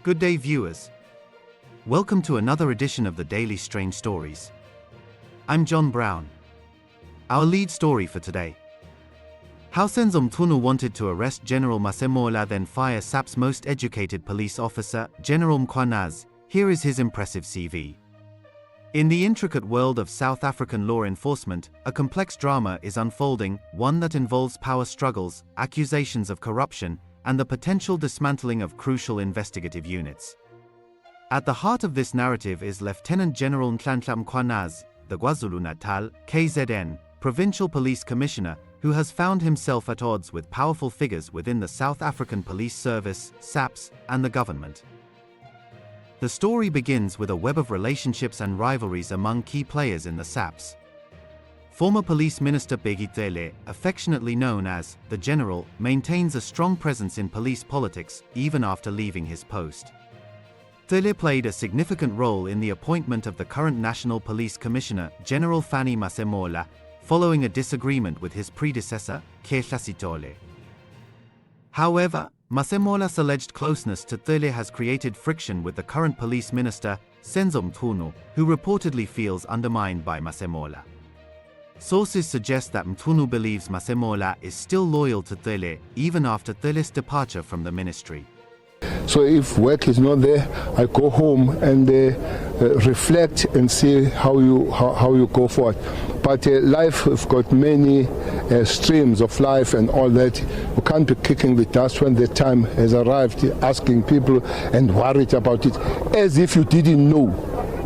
Good day, viewers. Welcome to another edition of the Daily Strange Stories. I'm John Brown. Our lead story for today. How Senzo Mchunu wanted to arrest General Masemola, then fire SAPS most educated police officer, General Mkhwanazi. Here is his impressive CV. In the intricate world of South African law enforcement, a complex drama is unfolding, one that involves power struggles, accusations of corruption, and the potential dismantling of crucial investigative units. At the heart of this narrative is Lieutenant General Nhlanhla Mkhwanazi, the KwaZulu-Natal, KZN, Provincial Police Commissioner, who has found himself at odds with powerful figures within the South African Police Service, SAPS, and the government. The story begins with a web of relationships and rivalries among key players in the SAPS. Former Police Minister Bheki Cele, affectionately known as the General, maintains a strong presence in police politics even after leaving his post. Cele played a significant role in the appointment of the current National Police Commissioner, General Fannie Masemola, following a disagreement with his predecessor, Bheki Cele. However, Masemola's alleged closeness to Cele has created friction with the current Police Minister, Senzo Mchunu, who reportedly feels undermined by Masemola. Sources suggest that Mchunu believes Masemola is still loyal to Cele even after Cele's departure from the ministry. So if work is not there, I go home and reflect and see how you go forward. But life has got many streams of life and all that. You can't be kicking the dust when the time has arrived, asking people and worried about it, as if you didn't know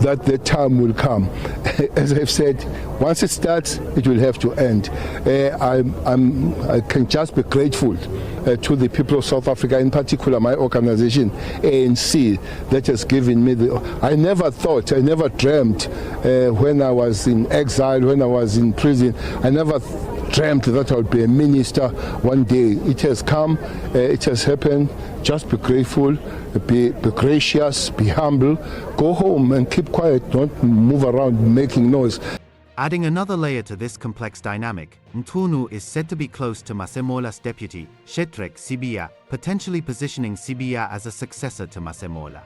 that the time will come. As I've said, once it starts, it will have to end. I can just be grateful to the people of South Africa, in particular my organization, ANC, that has given me I never thought, I never dreamt when I was in exile, when I was in prison, I never dreamt that I would be a minister one day. It has come, it has happened. Just be grateful, be gracious, be humble, go home and keep quiet, don't move around making noise. Adding another layer to this complex dynamic, Mchunu is said to be close to Masemola's deputy, Shetrek Sibiya, potentially positioning Sibiya as a successor to Masemola.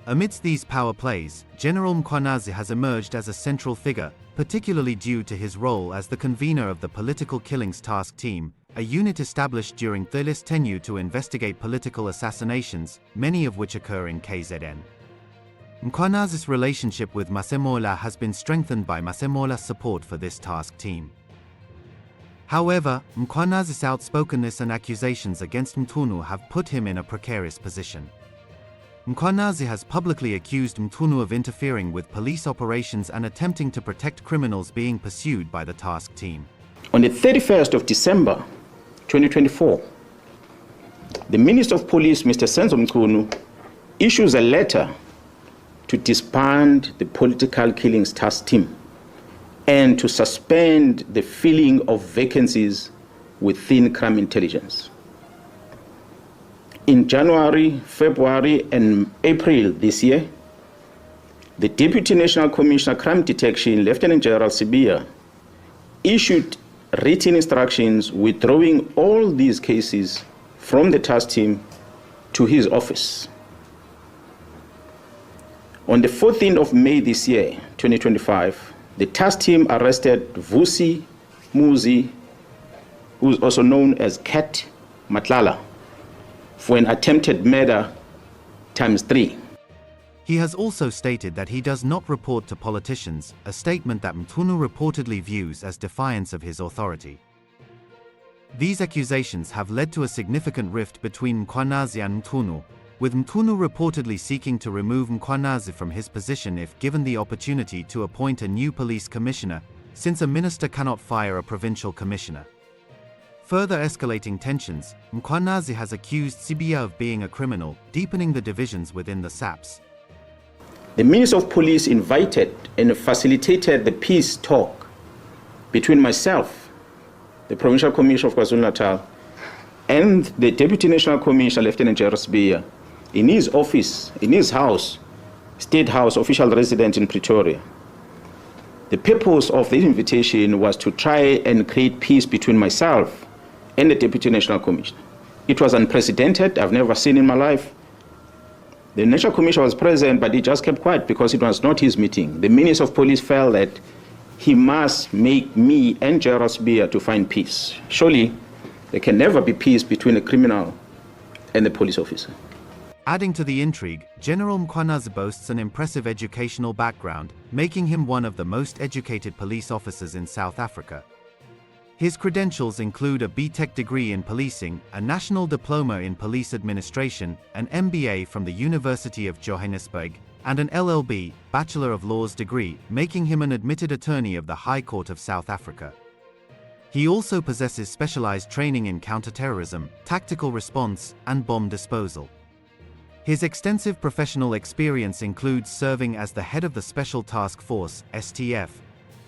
Amidst these power plays, General Mkhwanazi has emerged as a central figure, particularly due to his role as the convener of the Political Killings Task Team, a unit established during Cele's tenure to investigate political assassinations, many of which occur in KZN. Mkhwanazi's relationship with Masemola has been strengthened by Masemola's support for this task team. However, Mkhwanazi's outspokenness and accusations against Mchunu have put him in a precarious position. Mkhwanazi has publicly accused Mchunu of interfering with police operations and attempting to protect criminals being pursued by the task team. On the 31st of December 2024, the Minister of Police, Mr. Senzo Mchunu, issues a letter to disband the Political Killings Task Team and to suspend the filling of vacancies within crime intelligence. In January, February, and April this year, the Deputy National Commissioner Crime Detection, Lieutenant General Sibiya, issued written instructions withdrawing all these cases from the task team to his office. On the 14th of May this year, 2025, the task team arrested Vusi Muzi, who is also known as Cat Matlala, for an attempted murder ×3. He has also stated that he does not report to politicians, a statement that Mchunu reportedly views as defiance of his authority. These accusations have led to a significant rift between Mkhwanazi and Mchunu, with Mchunu reportedly seeking to remove Mkhwanazi from his position if given the opportunity to appoint a new police commissioner, since a minister cannot fire a provincial commissioner. Further escalating tensions, Mkhwanazi has accused Sibiya of being a criminal, deepening the divisions within the SAPS. The Minister of Police invited and facilitated the peace talk between myself, the Provincial Commissioner of KwaZulu-Natal, and the Deputy National Commissioner, Lieutenant General Sibiya, in his office, in his house, State House, official residence in Pretoria. The purpose of this invitation was to try and create peace between myself and the Deputy National Commissioner. It was unprecedented. I've never seen in my life The National Commissioner was present, but he just kept quiet because it was not his meeting. The Minister of Police felt that he must make me and General Sibia to find peace. Surely, there can never be peace between a criminal and the police officer. Adding to the intrigue, General Mkhwanazi boasts an impressive educational background, making him one of the most educated police officers in South Africa. His credentials include a BTech degree in policing, a national diploma in police administration, an MBA from the University of Johannesburg, and an LLB, Bachelor of Laws degree, making him an admitted attorney of the High Court of South Africa. He also possesses specialized training in counterterrorism, tactical response, and bomb disposal. His extensive professional experience includes serving as the head of the Special Task Force, STF,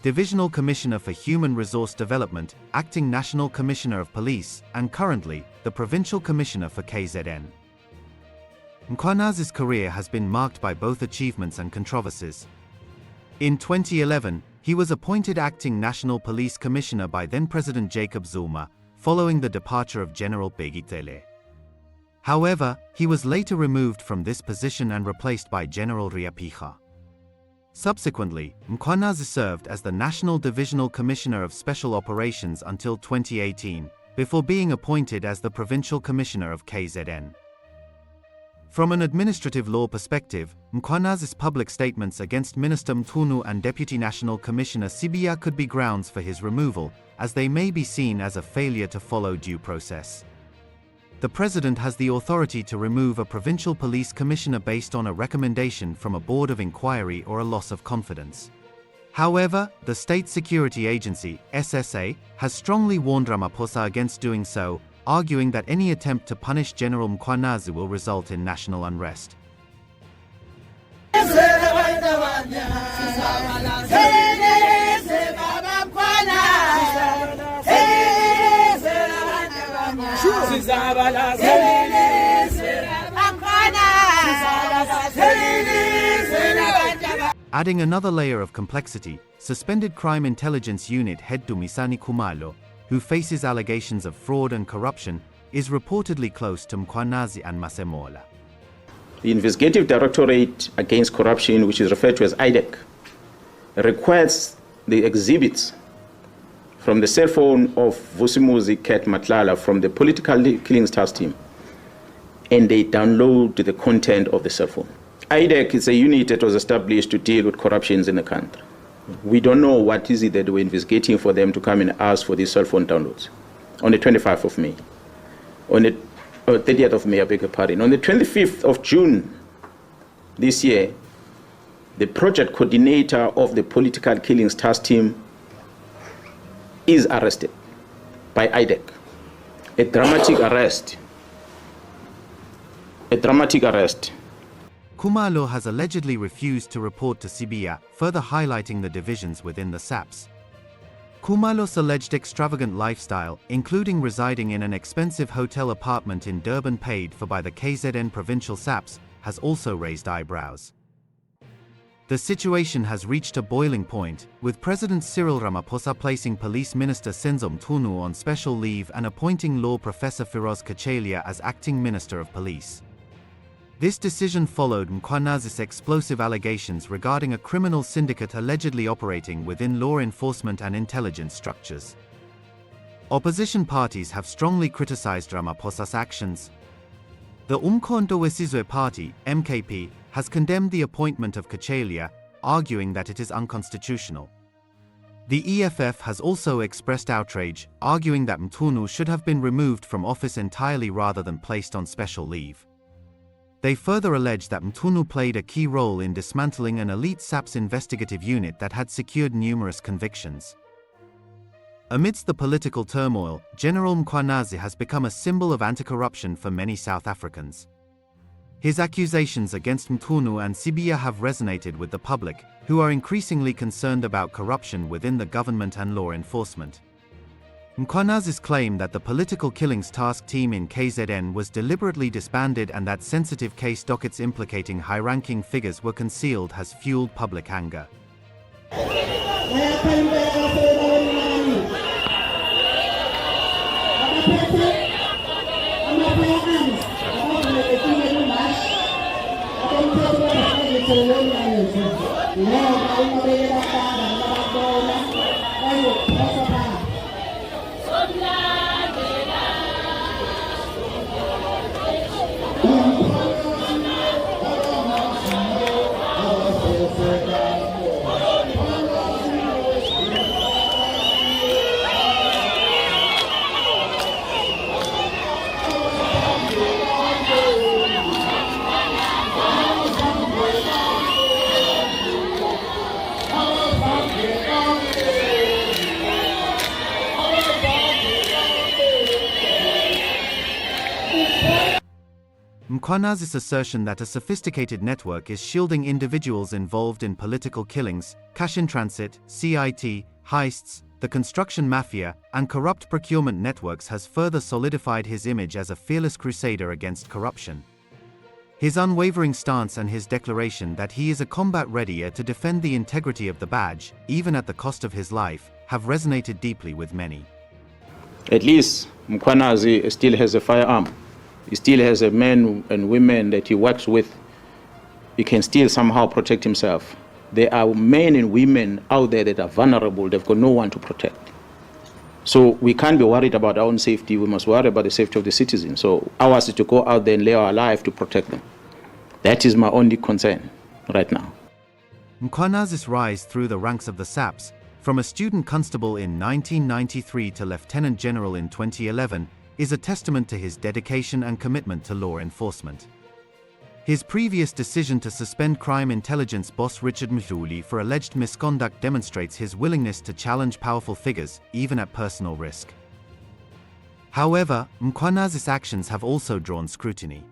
Divisional Commissioner for Human Resource Development, Acting National Commissioner of Police, and currently, the Provincial Commissioner for KZN. Mkhwanazi's career has been marked by both achievements and controversies. In 2011, he was appointed Acting National Police Commissioner by then-President Jacob Zuma, following the departure of General Bheki Cele. However, he was later removed from this position and replaced by General Ramaphosa. Subsequently, Mkhwanazi served as the National Divisional Commissioner of Special Operations until 2018, before being appointed as the Provincial Commissioner of KZN. From an administrative law perspective, Mkhwanazi's public statements against Minister Mchunu and Deputy National Commissioner Sibia could be grounds for his removal, as they may be seen as a failure to follow due process. The President has the authority to remove a provincial police commissioner based on a recommendation from a board of inquiry or a loss of confidence. However, the State Security Agency, SSA, has strongly warned Ramaphosa against doing so, arguing that any attempt to punish General Mkhwanazi will result in national unrest. Adding another layer of complexity, Suspended Crime Intelligence Unit head Dumisani Khumalo, who faces allegations of fraud and corruption, is reportedly close to Mkhwanazi and Masemola. The Investigative Directorate Against Corruption, which is referred to as IDEC, requests the exhibits from the cell phone of Vusimuzi Ket Matlala from the political killings task team, and they download the content of the cell phone. IDEC is a unit that was established to deal with corruptions in the country. We don't know what is it that we're investigating for them to come and ask for these cell phone downloads. On the 25th of May, on the 30th of May, I beg your pardon. On the 25th of June this year, the project coordinator of the political killings task team is arrested by IDEC. A dramatic arrest. A dramatic arrest. Khumalo has allegedly refused to report to Sibia, further highlighting the divisions within the SAPS. Khumalo's alleged extravagant lifestyle, including residing in an expensive hotel apartment in Durban paid for by the KZN Provincial SAPS, has also raised eyebrows. The situation has reached a boiling point, with President Cyril Ramaphosa placing Police Minister Senzo Mchunu on special leave and appointing law professor Bheki Cele as acting Minister of Police. This decision followed Mkhwanazi's explosive allegations regarding a criminal syndicate allegedly operating within law enforcement and intelligence structures. Opposition parties have strongly criticized Ramaphosa's actions. The Umkhonto Wesizwe Party, MKP, has condemned the appointment of Cele, arguing that it is unconstitutional. The EFF has also expressed outrage, arguing that Mchunu should have been removed from office entirely rather than placed on special leave. They further allege that Mchunu played a key role in dismantling an elite SAPS investigative unit that had secured numerous convictions. Amidst the political turmoil, General Mkhwanazi has become a symbol of anti-corruption for many South Africans. His accusations against Mchunu and Sibia have resonated with the public, who are increasingly concerned about corruption within the government and law enforcement. Mkhwanazi's claim that the political killings task team in KZN was deliberately disbanded and that sensitive case dockets implicating high-ranking figures were concealed has fueled public anger. Mkhwanazi's assertion that a sophisticated network is shielding individuals involved in political killings, cash in transit, CIT, heists, the construction mafia, and corrupt procurement networks has further solidified his image as a fearless crusader against corruption. His unwavering stance and his declaration that he is a combat-ready to defend the integrity of the badge, even at the cost of his life, have resonated deeply with many. At least Mkhwanazi still has a firearm. He still has a men and women that he works with. He can still somehow protect himself. There are men and women out there that are vulnerable. They've got no one to protect. So we can't be worried about our own safety. We must worry about the safety of the citizens. So ours is to go out there and lay our life to protect them. That is my only concern right now. Mkhwanazi's rise through the ranks of the SAPS, from a student constable in 1993 to Lieutenant General in 2011, is a testament to his dedication and commitment to law enforcement. His previous decision to suspend crime intelligence boss Richard Mkhwanazi for alleged misconduct demonstrates his willingness to challenge powerful figures, even at personal risk. However, Mkhwanazi's actions have also drawn scrutiny.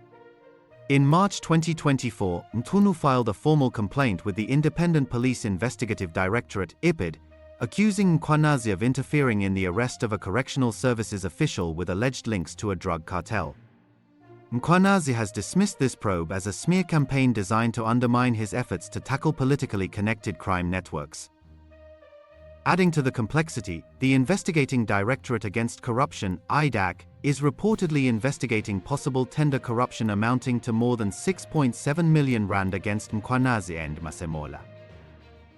In March 2024, Mchunu filed a formal complaint with the Independent Police Investigative Directorate (IPID), accusing Mkhwanazi of interfering in the arrest of a correctional services official with alleged links to a drug cartel. Mkhwanazi has dismissed this probe as a smear campaign designed to undermine his efforts to tackle politically connected crime networks. Adding to the complexity, the Investigating Directorate Against Corruption (IDAC) is reportedly investigating possible tender corruption amounting to more than 6.7 million rand against Mkhwanazi and Masemola.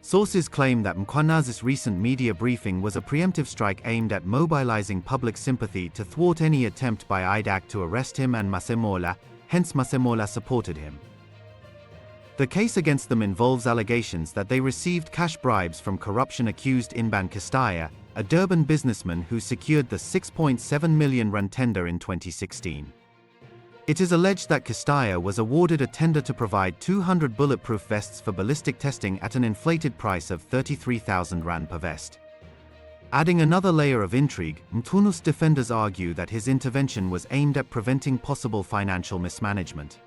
Sources claim that Mkhwanazi's recent media briefing was a preemptive strike aimed at mobilizing public sympathy to thwart any attempt by IDAC to arrest him and Masemola, hence Masemola supported him. The case against them involves allegations that they received cash bribes from corruption-accused Inban Kistaya, a Durban businessman who secured the 6.7 million rand tender in 2016. It is alleged that Kistaya was awarded a tender to provide 200 bulletproof vests for ballistic testing at an inflated price of 33,000 rand per vest. Adding another layer of intrigue, Mchunu's defenders argue that his intervention was aimed at preventing possible financial mismanagement.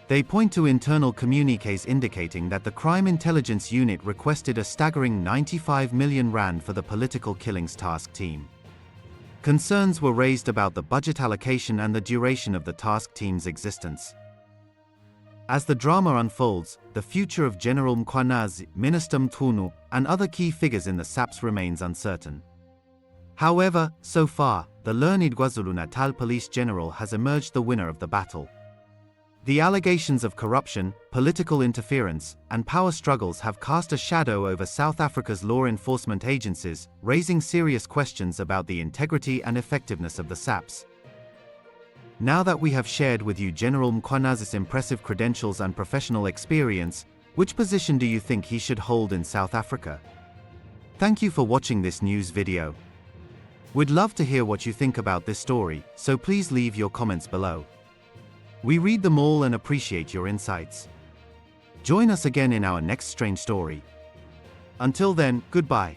They point to internal communiques indicating that the Crime Intelligence Unit requested a staggering 95 million rand for the Political Killings Task Team. Concerns were raised about the budget allocation and the duration of the task team's existence. As the drama unfolds, the future of General Mkhwanazi, Minister Mchunu, and other key figures in the SAPS remains uncertain. However, so far, the learned KwaZulu-Natal Police General has emerged the winner of the battle. The allegations of corruption, political interference, and power struggles have cast a shadow over South Africa's law enforcement agencies, raising serious questions about the integrity and effectiveness of the SAPS. Now that we have shared with you General Mkhwanazi's impressive credentials and professional experience, which position do you think he should hold in South Africa? Thank you for watching this news video. We'd love to hear what you think about this story, so please leave your comments below. We read them all and appreciate your insights. Join us again in our next strange story. Until then, goodbye.